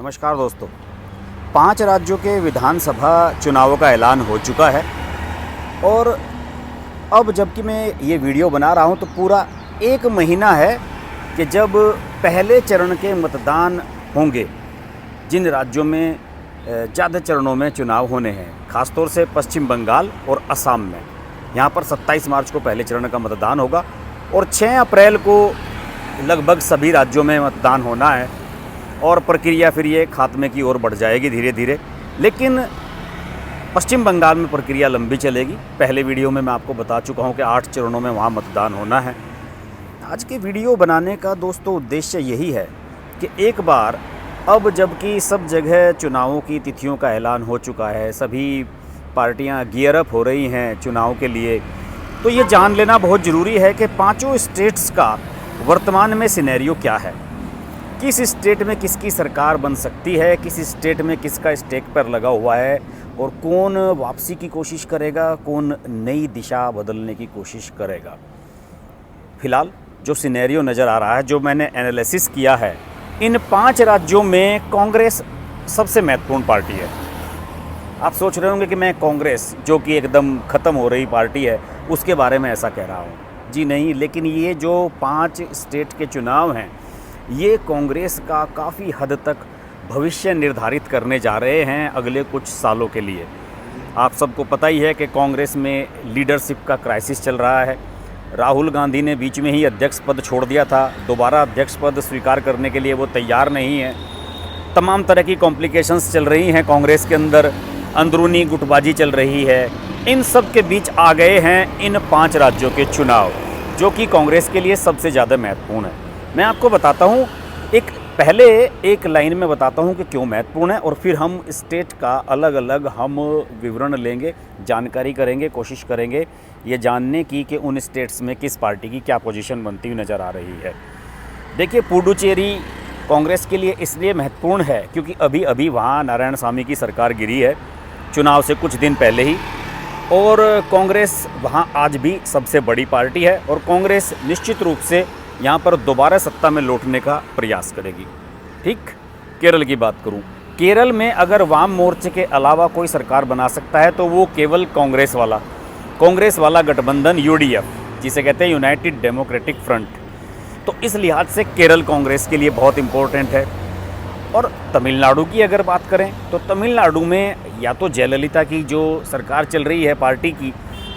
नमस्कार दोस्तों। 5 राज्यों के विधानसभा चुनावों का ऐलान हो चुका है और अब जबकि मैं ये वीडियो बना रहा हूँ तो पूरा 1 महीना है कि जब पहले चरण के मतदान होंगे। जिन राज्यों में ज़्यादा चरणों में चुनाव होने हैं, ख़ासतौर से पश्चिम बंगाल और असम में, यहाँ पर 27 मार्च को पहले चरण का मतदान होगा और 6 अप्रैल को लगभग सभी राज्यों में मतदान होना है और प्रक्रिया फिर ये खात्मे की ओर बढ़ जाएगी धीरे धीरे। लेकिन पश्चिम बंगाल में प्रक्रिया लंबी चलेगी। पहले वीडियो में मैं आपको बता चुका हूँ कि 8 चरणों में वहाँ मतदान होना है। आज के वीडियो बनाने का दोस्तों उद्देश्य यही है कि एक बार अब जबकि सब जगह चुनावों की तिथियों का ऐलान हो चुका है, सभी पार्टियाँ गियर अप हो रही हैं चुनाव के लिए, तो ये जान लेना बहुत ज़रूरी है कि 5 स्टेट्स का वर्तमान में सिनेरियो क्या है। किस स्टेट में किसकी सरकार बन सकती है, किस स्टेट में किसका स्टेक पर लगा हुआ है और कौन वापसी की कोशिश करेगा, कौन नई दिशा बदलने की कोशिश करेगा। फ़िलहाल जो सिनेरियो नज़र आ रहा है, जो मैंने एनालिसिस किया है, इन 5 राज्यों में कांग्रेस सबसे महत्वपूर्ण पार्टी है। आप सोच रहे होंगे कि मैं कांग्रेस जो कि एकदम ख़त्म हो रही पार्टी है उसके बारे में ऐसा कह रहा हूँ। जी नहीं, लेकिन ये जो 5 स्टेट के चुनाव हैं ये कांग्रेस का काफ़ी हद तक भविष्य निर्धारित करने जा रहे हैं अगले कुछ सालों के लिए। आप सबको पता ही है कि कांग्रेस में लीडरशिप का क्राइसिस चल रहा है। राहुल गांधी ने बीच में ही अध्यक्ष पद छोड़ दिया था, दोबारा अध्यक्ष पद स्वीकार करने के लिए वो तैयार नहीं है। तमाम तरह की कॉम्प्लिकेशंस चल रही हैं कांग्रेस के अंदर, अंदरूनी गुटबाजी चल रही है। इन सब के बीच आ गए हैं इन 5 राज्यों के चुनाव, जो कि कांग्रेस के लिए सबसे ज़्यादा महत्वपूर्ण है। मैं आपको बताता हूँ, पहले एक लाइन में बताता हूँ कि क्यों महत्वपूर्ण है और फिर हम स्टेट का अलग अलग हम विवरण लेंगे, जानकारी करेंगे, कोशिश करेंगे ये जानने की कि उन स्टेट्स में किस पार्टी की क्या पोजीशन बनती हुई नज़र आ रही है। देखिए, पुडुचेरी कांग्रेस के लिए इसलिए महत्वपूर्ण है क्योंकि अभी अभी वहाँ नारायणसामी की सरकार गिरी है चुनाव से कुछ दिन पहले ही, और कांग्रेस वहाँ आज भी सबसे बड़ी पार्टी है और कांग्रेस निश्चित रूप से यहाँ पर दोबारा सत्ता में लौटने का प्रयास करेगी। ठीक, केरल की बात करूँ, केरल में अगर वाम मोर्चे के अलावा कोई सरकार बना सकता है तो वो केवल कांग्रेस वाला गठबंधन यूडीएफ, जिसे कहते हैं यूनाइटेड डेमोक्रेटिक फ्रंट। तो इस लिहाज से केरल कांग्रेस के लिए बहुत इम्पोर्टेंट है। और तमिलनाडु की अगर बात करें तो तमिलनाडु में या तो जयललिता की जो सरकार चल रही है पार्टी की,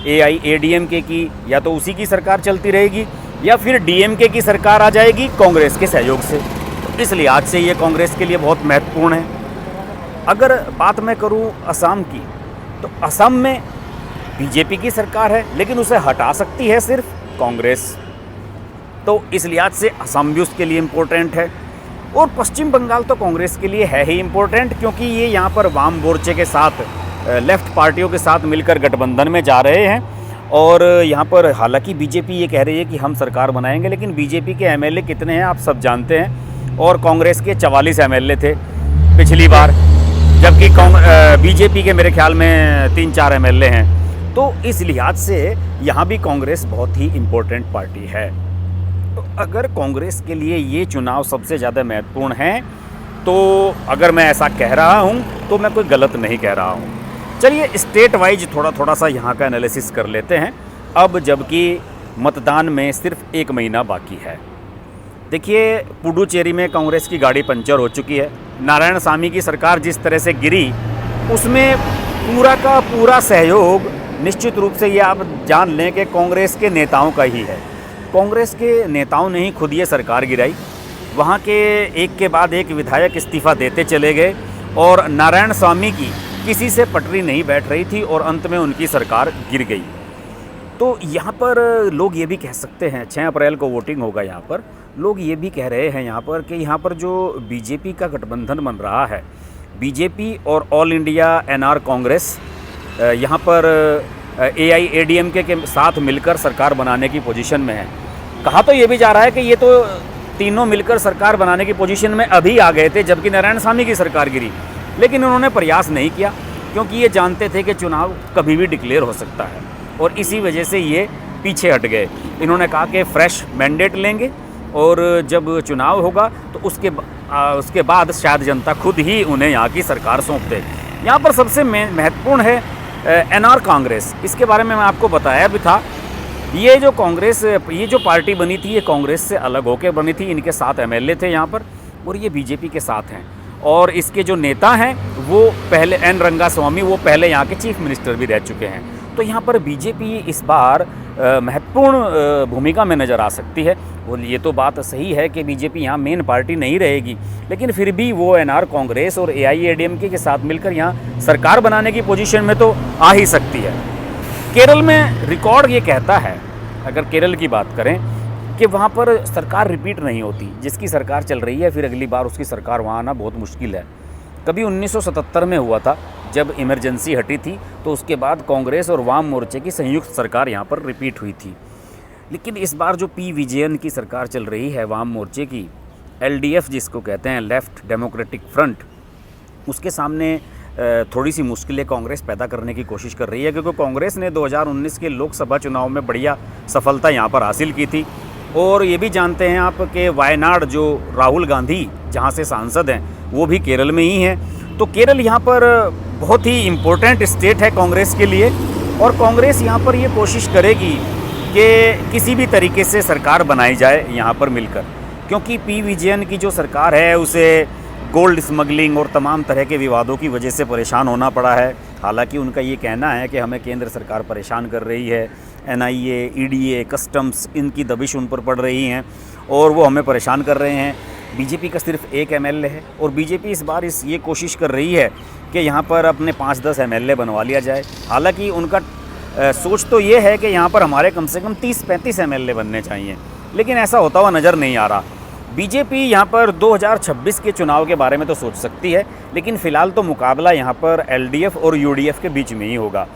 AIADMK की, या तो उसी की सरकार चलती रहेगी या फिर DMK की सरकार आ जाएगी कांग्रेस के सहयोग से। तो इस लिहाज से ये कांग्रेस के लिए बहुत महत्वपूर्ण है। अगर बात मैं करूं असम की, तो असम में बीजेपी की सरकार है लेकिन उसे हटा सकती है सिर्फ कांग्रेस। तो इस लिहाज से असम भी उसके लिए इम्पोर्टेंट है। और पश्चिम बंगाल तो कांग्रेस के लिए है ही इम्पोर्टेंट क्योंकि ये यहाँ पर वाम मोर्चे के साथ, लेफ्ट पार्टियों के साथ मिलकर गठबंधन में जा रहे हैं। और यहाँ पर हालांकि बीजेपी ये कह रही है कि हम सरकार बनाएंगे, लेकिन बीजेपी के MLA कितने हैं आप सब जानते हैं, और कांग्रेस के 44 MLA थे पिछली बार, जबकि बीजेपी के मेरे ख्याल में 3-4 MLA हैं। तो इस लिहाज से यहाँ भी कांग्रेस बहुत ही इम्पोर्टेंट पार्टी है। तो अगर कांग्रेस के लिए ये चुनाव सबसे ज़्यादा महत्वपूर्ण है, तो अगर मैं ऐसा कह रहा हूँ तो मैं कोई गलत नहीं कह रहा हूँ। चलिए स्टेट वाइज थोड़ा सा यहाँ का एनालिसिस कर लेते हैं, अब जबकि मतदान में सिर्फ 1 महीना बाकी है। देखिए, पुडुचेरी में कांग्रेस की गाड़ी पंचर हो चुकी है। नारायणसामी की सरकार जिस तरह से गिरी, उसमें पूरा का पूरा सहयोग निश्चित रूप से ये आप जान लें कि कांग्रेस के नेताओं का ही है। कांग्रेस के नेताओं ने ही खुद ये सरकार गिराई। वहाँ के एक के बाद एक विधायक इस्तीफ़ा देते चले गए और नारायणसामी की किसी से पटरी नहीं बैठ रही थी और अंत में उनकी सरकार गिर गई। तो यहाँ पर लोग ये भी कह सकते हैं, 6 अप्रैल को वोटिंग होगा, यहाँ पर लोग ये भी कह रहे हैं यहाँ पर कि यहाँ पर जो बीजेपी का गठबंधन बन रहा है, बीजेपी और ऑल इंडिया NR कांग्रेस यहाँ पर AIADMK के साथ मिलकर सरकार बनाने की पोजीशन में है। कहा तो ये भी जा रहा है कि ये तो तीनों मिलकर सरकार बनाने की पोजीशन में अभी आ गए थे जबकि नारायणसामी की सरकार गिरी, लेकिन उन्होंने प्रयास नहीं किया क्योंकि ये जानते थे कि चुनाव कभी भी डिक्लेयर हो सकता है और इसी वजह से ये पीछे हट गए। इन्होंने कहा कि फ्रेश मैंडेट लेंगे और जब चुनाव होगा तो उसके उसके बाद शायद जनता खुद ही उन्हें यहाँ की सरकार सौंप दे। यहाँ पर सबसे महत्वपूर्ण है एनआर कांग्रेस। इसके बारे में मैं आपको बताया भी था। ये जो कांग्रेस, ये जो पार्टी बनी थी, ये कांग्रेस से अलग होकर बनी थी। इनके 7 एमएलए थे यहाँ पर और ये बीजेपी के साथ हैं। और इसके जो नेता हैं वो पहले एन रंगास्वामी, वो पहले यहाँ के चीफ मिनिस्टर भी रह चुके हैं। तो यहाँ पर बीजेपी इस बार महत्वपूर्ण भूमिका में नज़र आ सकती है। और ये तो बात सही है कि बीजेपी यहाँ मेन पार्टी नहीं रहेगी, लेकिन फिर भी वो एनआर कांग्रेस और एआईएडीएमके के साथ मिलकर यहाँ सरकार बनाने की पोजीशन में तो आ ही सकती है। केरल में रिकॉर्ड ये कहता है, अगर केरल की बात करें, कि वहाँ पर सरकार रिपीट नहीं होती। जिसकी सरकार चल रही है फिर अगली बार उसकी सरकार वहाँ आना बहुत मुश्किल है। कभी 1977 में हुआ था जब इमरजेंसी हटी थी, तो उसके बाद कांग्रेस और वाम मोर्चे की संयुक्त सरकार यहाँ पर रिपीट हुई थी। लेकिन इस बार जो पी विजयन की सरकार चल रही है वाम मोर्चे की, एलडीएफ जिसको कहते हैं, लेफ्ट डेमोक्रेटिक फ्रंट, उसके सामने थोड़ी सी मुश्किलें कांग्रेस पैदा करने की कोशिश कर रही है। क्योंकि कांग्रेस ने 2019 के लोकसभा चुनाव में बढ़िया सफलता यहाँ पर हासिल की थी। और ये भी जानते हैं आप कि वायनाड, जो राहुल गांधी जहाँ से सांसद हैं, वो भी केरल में ही हैं। तो केरल यहाँ पर बहुत ही इम्पोर्टेंट स्टेट है कांग्रेस के लिए। और कांग्रेस यहाँ पर ये कोशिश करेगी कि किसी भी तरीके से सरकार बनाई जाए यहाँ पर मिलकर, क्योंकि पी विजयन की जो सरकार है उसे गोल्ड स्मगलिंग और तमाम तरह के विवादों की वजह से परेशान होना पड़ा है। हालांकि उनका ये कहना है कि हमें केंद्र सरकार परेशान कर रही है, एनआईए, ईडीए, कस्टम्स, इनकी दबिश उन पर पड़ रही हैं और वो हमें परेशान कर रहे हैं। बीजेपी का सिर्फ 1 एमएलए है और बीजेपी इस बार ये कोशिश कर रही है कि यहाँ पर अपने 5-10 एमएलए बनवा लिया जाए। हालांकि उनका सोच तो ये है कि यहाँ पर हमारे कम से कम 30-35 एमएलए बनने चाहिए, लेकिन ऐसा होता हुआ नज़र नहीं आ रहा। बीजेपी यहाँ पर 2026 के चुनाव के बारे में तो सोच सकती है, लेकिन फ़िलहाल तो मुकाबला यहाँ पर एलडीएफ और यूडीएफ के बीच में ही होगा।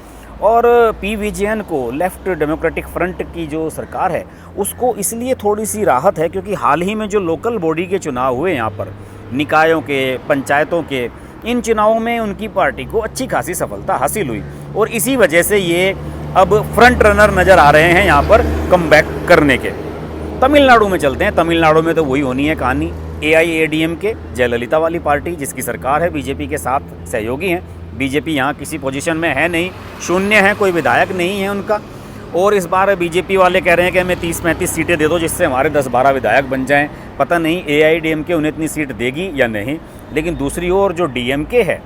और पी विजयन को, लेफ्ट डेमोक्रेटिक फ्रंट की जो सरकार है, उसको इसलिए थोड़ी सी राहत है क्योंकि हाल ही में जो लोकल बॉडी के चुनाव हुए यहाँ पर, निकायों के, पंचायतों के, इन चुनावों में उनकी पार्टी को अच्छी खासी सफलता हासिल हुई और इसी वजह से ये अब फ्रंट रनर नज़र आ रहे हैं यहाँ पर कमबैक करने के। तमिलनाडु में चलते हैं। तमिलनाडु में तो वही होनी है कहानी। एआईएडीएमके, जयललिता वाली पार्टी जिसकी सरकार है, बीजेपी के साथ सहयोगी हैं। बीजेपी यहाँ किसी पोजीशन में है नहीं, शून्य है, कोई विधायक नहीं है उनका। और इस बार बीजेपी वाले कह रहे हैं कि हमें 30-35 सीटें दे दो जिससे हमारे 10-12 विधायक बन जाएं। पता नहीं एआईडीएमके उन्हें इतनी सीट देगी या नहीं। लेकिन दूसरी ओर जो डीएमके है,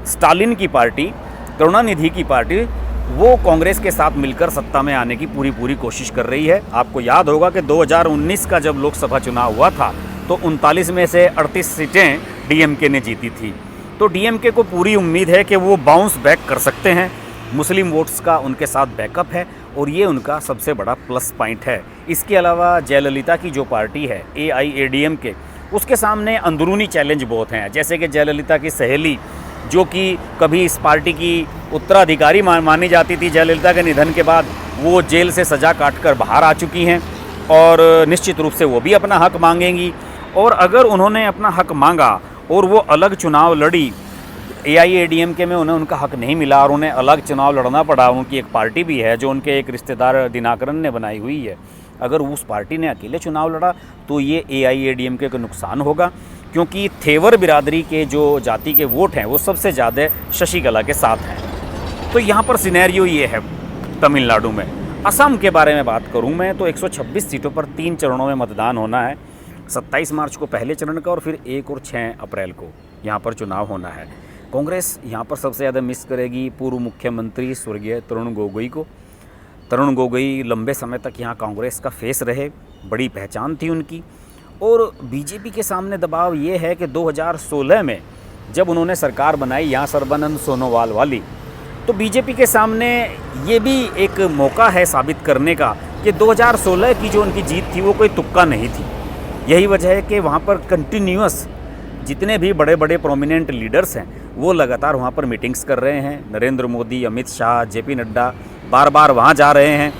स्टालिन की पार्टी, करुणानिधि की पार्टी, वो कांग्रेस के साथ मिलकर सत्ता में आने की पूरी कोशिश कर रही है। आपको याद होगा कि 2019 का जब लोकसभा चुनाव हुआ था तो 39 में से 38 सीटें डीएमके ने जीती थी। तो डीएमके को पूरी उम्मीद है कि वो बाउंस बैक कर सकते हैं। मुस्लिम वोट्स का उनके साथ बैकअप है और ये उनका सबसे बड़ा प्लस पॉइंट है। इसके अलावा जयललिता की जो पार्टी है एआईएडीएमके, उसके सामने अंदरूनी चैलेंज बहुत हैं। जैसे कि जयललिता की सहेली, जो कि कभी इस पार्टी की उत्तराधिकारी मानी जाती थी, जयललिता के निधन के बाद वो जेल से सज़ा काटकर बाहर आ चुकी हैं और निश्चित रूप से वो भी अपना हक मांगेंगी। और अगर उन्होंने अपना हक मांगा और वो अलग चुनाव लड़ी, एआईएडीएमके में उन्हें उनका हक नहीं मिला और उन्हें अलग चुनाव लड़ना पड़ा, उनकी एक पार्टी भी है जो उनके एक रिश्तेदार दिनाकरन ने बनाई हुई है, अगर उस पार्टी ने अकेले चुनाव लड़ा तो ये एआईएडीएमके को नुकसान होगा, क्योंकि थेवर बिरादरी के जो जाति के वोट हैं वो सबसे ज़्यादा शशिकला के साथ हैं। तो यहाँ पर सिनेरियो ये है तमिलनाडु में। असम के बारे में बात करूँ मैं तो 126 सीटों पर 3 चरणों में मतदान होना है। 27 मार्च को पहले चरण का और फिर 1 और 6 अप्रैल को यहाँ पर चुनाव होना है। कांग्रेस यहाँ पर सबसे ज़्यादा मिस करेगी पूर्व मुख्यमंत्री स्वर्गीय तरुण गोगोई को। तरुण गोगोई लंबे समय तक यहाँ कांग्रेस का फेस रहे, बड़ी पहचान थी उनकी। और बीजेपी के सामने दबाव ये है कि 2016 में जब उन्होंने सरकार बनाई यहाँ सर्बानंद सोनोवाल वाली, तो बीजेपी के सामने ये भी एक मौका है साबित करने का कि 2016 की जो उनकी जीत थी वो कोई तुक्का नहीं थी। यही वजह है कि वहाँ पर कंटिन्यूअस जितने भी बड़े बड़े प्रोमिनेंट लीडर्स हैं वो लगातार वहाँ पर मीटिंग्स कर रहे हैं। नरेंद्र मोदी, अमित शाह, जेपी नड्डा बार बार वहाँ जा रहे हैं।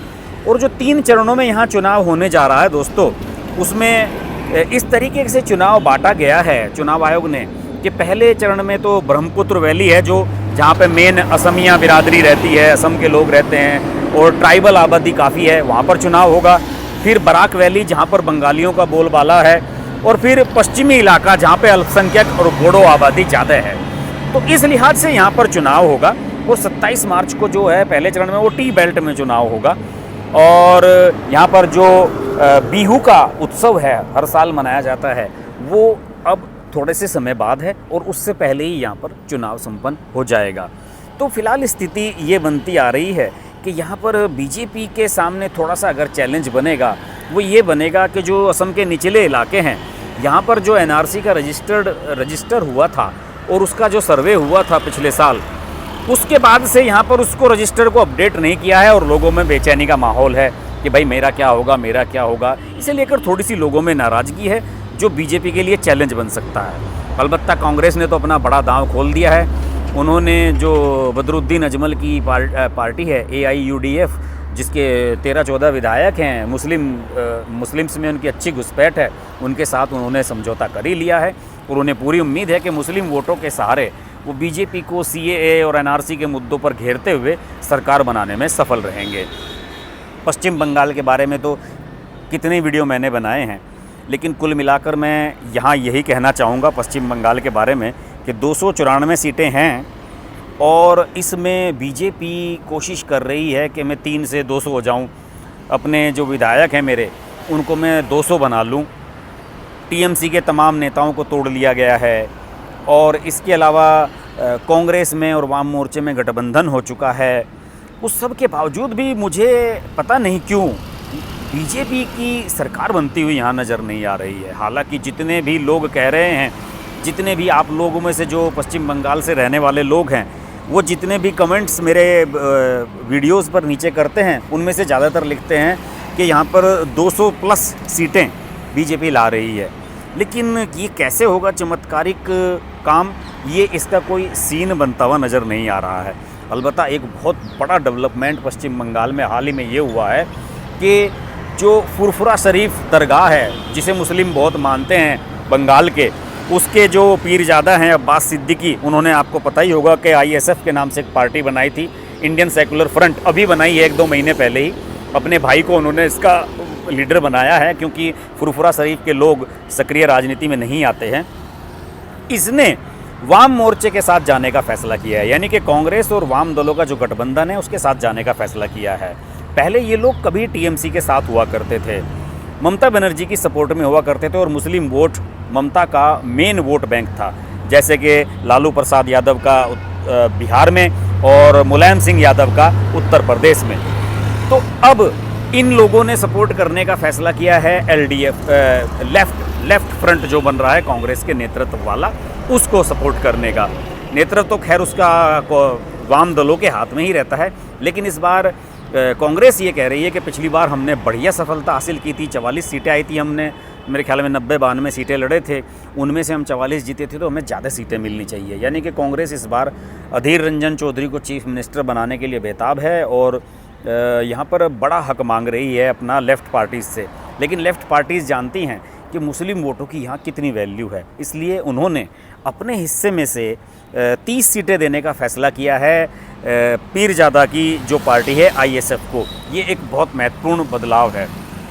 और जो 3 चरणों में यहाँ चुनाव होने जा रहा है दोस्तों, उसमें इस तरीके से चुनाव बांटा गया है चुनाव आयोग ने कि पहले चरण में तो ब्रह्मपुत्र वैली है, जो जहाँ पे मेन असमिया बिरादरी रहती है, असम के लोग रहते हैं और ट्राइबल आबादी काफ़ी है, वहाँ पर चुनाव होगा। फिर बराक वैली, जहाँ पर बंगालियों का बोलबाला है, और फिर पश्चिमी इलाका जहाँ पे अल्पसंख्यक और बोडो आबादी ज़्यादा है। तो इस लिहाज से यहाँ पर चुनाव होगा। और 27 मार्च को जो है पहले चरण में वो टी बेल्ट में चुनाव होगा। और यहाँ पर जो बिहू का उत्सव है हर साल मनाया जाता है, वो अब थोड़े से समय बाद है और उससे पहले ही यहाँ पर चुनाव संपन्न हो जाएगा। तो फिलहाल स्थिति ये बनती आ रही है कि यहाँ पर बीजेपी के सामने थोड़ा सा अगर चैलेंज बनेगा, वो ये बनेगा कि जो असम के निचले इलाके हैं, यहाँ पर जो एनआरसी का रजिस्टर हुआ था और उसका जो सर्वे हुआ था पिछले साल, उसके बाद से यहाँ पर उसको रजिस्टर को अपडेट नहीं किया है और लोगों में बेचैनी का माहौल है कि भाई मेरा क्या होगा, मेरा क्या होगा। इसे लेकर थोड़ी सी लोगों में नाराज़गी है, जो बीजेपी के लिए चैलेंज बन सकता है। अलबत्ता कांग्रेस ने तो अपना बड़ा दांव खोल दिया है। उन्होंने जो बदरुद्दीन अजमल की पार्टी है AIUDF, जिसके 13-14 विधायक हैं, मुस्लिम्स में उनकी अच्छी घुसपैठ है, उनके साथ उन्होंने समझौता कर ही लिया है। और उन्हें पूरी उम्मीद है कि मुस्लिम वोटों के सहारे वो बीजेपी को CAA और NRC के मुद्दों पर घेरते हुए सरकार बनाने में सफल रहेंगे। पश्चिम बंगाल के बारे में तो कितने वीडियो मैंने बनाए हैं, लेकिन कुल मिलाकर मैं यहाँ यही कहना चाहूँगा पश्चिम बंगाल के बारे में कि 294 सीटें हैं और इसमें बीजेपी कोशिश कर रही है कि मैं 3 से 200 हो जाऊँ। अपने जो विधायक हैं मेरे, उनको मैं 200 बना लूँ। TMC के तमाम नेताओं को तोड़ लिया गया है और इसके अलावा कांग्रेस में और वाम मोर्चे में गठबंधन हो चुका है। उस सब के बावजूद भी मुझे पता नहीं क्यों बीजेपी की सरकार बनती हुई यहाँ नज़र नहीं आ रही है। हालांकि जितने भी लोग कह रहे हैं, जितने भी आप लोगों में से जो पश्चिम बंगाल से रहने वाले लोग हैं, वो जितने भी कमेंट्स मेरे वीडियोस पर नीचे करते हैं, उनमें से ज़्यादातर लिखते हैं कि यहाँ पर 200 प्लस सीटें बीजेपी ला रही है। लेकिन ये कैसे होगा चमत्कारिक काम, ये इसका कोई सीन बनता हुआ नज़र नहीं आ रहा है। अलबत्ता एक बहुत बड़ा डेवलपमेंट पश्चिम बंगाल में हाल ही में ये हुआ है कि जो फुरफुरा शरीफ दरगाह है, जिसे मुस्लिम बहुत मानते हैं बंगाल के, उसके जो पीरजादा हैं अब्बास सिद्दीकी, उन्होंने, आपको पता ही होगा कि ISF के नाम से एक पार्टी बनाई थी, इंडियन सेकुलर फ्रंट, अभी बनाई है 1-2 महीने पहले ही। अपने भाई को उन्होंने इसका लीडर बनाया है क्योंकि फुरफुरा शरीफ के लोग सक्रिय राजनीति में नहीं आते हैं। इसने वाम मोर्चे के साथ जाने का फैसला किया है, यानी कि कांग्रेस और वाम दलों का जो गठबंधन है उसके साथ जाने का फैसला किया है। पहले ये लोग कभी TMC के साथ हुआ करते थे, ममता बनर्जी की सपोर्ट में हुआ करते थे और मुस्लिम वोट ममता का मेन वोट बैंक था, जैसे कि लालू प्रसाद यादव का बिहार में और मुलायम सिंह यादव का उत्तर प्रदेश में। तो अब इन लोगों ने सपोर्ट करने का फैसला किया है LDF, लेफ्ट फ्रंट जो बन रहा है कांग्रेस के नेतृत्व वाला, उसको सपोर्ट करने का। नेतृत्व तो खैर उसका वाम दलों के हाथ में ही रहता है, लेकिन इस बार कांग्रेस ये कह रही है कि पिछली बार हमने बढ़िया सफलता हासिल की थी, 44 सीटें आई थी, हमने मेरे ख्याल में 90-92 सीटें लड़े थे, उनमें से हम 44 जीते थे, तो हमें ज़्यादा सीटें मिलनी चाहिए। यानी कि कांग्रेस इस बार अधीर रंजन चौधरी को चीफ मिनिस्टर बनाने के लिए बेताब है और यहाँ पर बड़ा हक मांग रही है अपना लेफ़्ट पार्टीज़ से। लेकिन लेफ़्ट पार्टीज़ जानती हैं कि मुस्लिम वोटों की यहाँ कितनी वैल्यू है, इसलिए उन्होंने अपने हिस्से में से 30 सीटें देने का फ़ैसला किया है पीरजादा की जो पार्टी है ISF को। ये एक बहुत महत्वपूर्ण बदलाव है,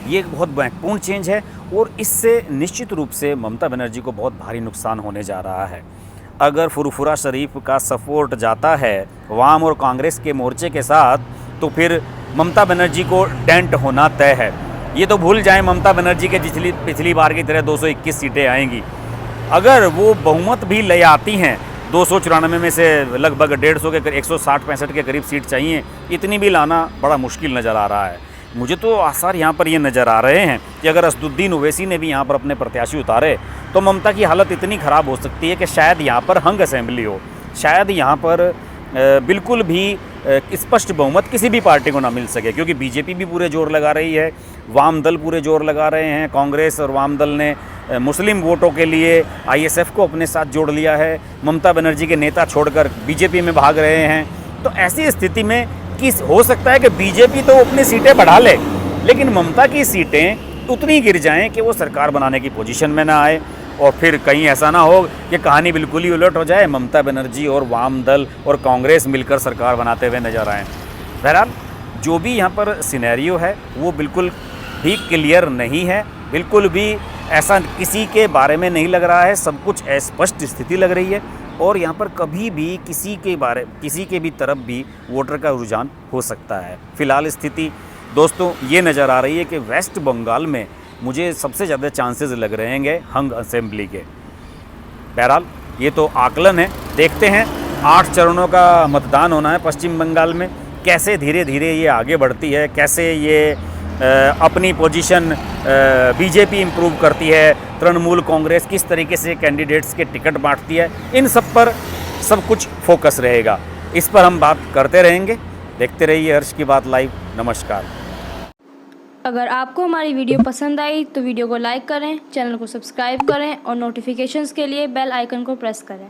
ये एक बहुत महत्वपूर्ण चेंज है और इससे निश्चित रूप से ममता बनर्जी को बहुत भारी नुकसान होने जा रहा है। अगर फुरफुरा शरीफ का सपोर्ट जाता है वाम और कांग्रेस के मोर्चे के साथ, तो फिर ममता बनर्जी को डेंट होना तय है। ये तो भूल जाएं ममता बनर्जी के पिछली बार की तरह 221 सीटें आएंगी। अगर वो बहुमत भी ले आती हैं, 294 में से लगभग 150 के 160-165 के करीब सीट चाहिए, इतनी भी लाना बड़ा मुश्किल नज़र आ रहा है। मुझे तो आसार यहाँ पर ये नज़र आ रहे हैं कि अगर असदुद्दीन ओवैसी ने भी यहाँ पर अपने प्रत्याशी उतारे तो ममता की हालत इतनी ख़राब हो सकती है कि शायद यहाँ पर हंग असेंबली हो, शायद यहाँ पर बिल्कुल भी स्पष्ट बहुमत किसी भी पार्टी को ना मिल सके, क्योंकि बीजेपी भी पूरे जोर लगा रही है, वाम दल पूरे जोर लगा रहे हैं, कांग्रेस और वाम दल ने मुस्लिम वोटों के लिए ISF को अपने साथ जोड़ लिया है, ममता बनर्जी के नेता छोड़कर बीजेपी में भाग रहे हैं। तो ऐसी स्थिति में हो सकता है कि बीजेपी तो अपनी सीटें बढ़ा ले, लेकिन ममता की सीटें उतनी गिर जाएं कि वो सरकार बनाने की पोजीशन में ना आए और फिर कहीं ऐसा ना हो कि कहानी बिल्कुल ही उलट हो जाए, ममता बनर्जी और वाम दल और कांग्रेस मिलकर सरकार बनाते हुए नजर आएँ। बहरहाल जो भी यहाँ पर सिनेरियो है वो बिल्कुल भी क्लियर नहीं है, बिल्कुल भी ऐसा किसी के बारे में नहीं लग रहा है, सब कुछ अस्पष्ट स्थिति लग रही है और यहाँ पर कभी भी किसी के भी तरफ भी वोटर का रुझान हो सकता है। फिलहाल स्थिति दोस्तों ये नज़र आ रही है कि वेस्ट बंगाल में मुझे सबसे ज़्यादा चांसेस लग रहे हैं हंग असेंबली के। बहरहाल ये तो आकलन है, देखते हैं 8 चरणों का मतदान होना है पश्चिम बंगाल में, कैसे धीरे धीरे ये आगे बढ़ती है, कैसे ये अपनी पोजीशन बीजेपी इम्प्रूव करती है, तृणमूल कांग्रेस किस तरीके से कैंडिडेट्स के टिकट बांटती है, इन सब पर सब कुछ फोकस रहेगा। इस पर हम बात करते रहेंगे। देखते रहिए हर्ष की बात लाइव। नमस्कार। अगर आपको हमारी वीडियो पसंद आई तो वीडियो को लाइक करें, चैनल को सब्सक्राइब करें और नोटिफिकेशंस के लिए बेल आइकन को प्रेस करें।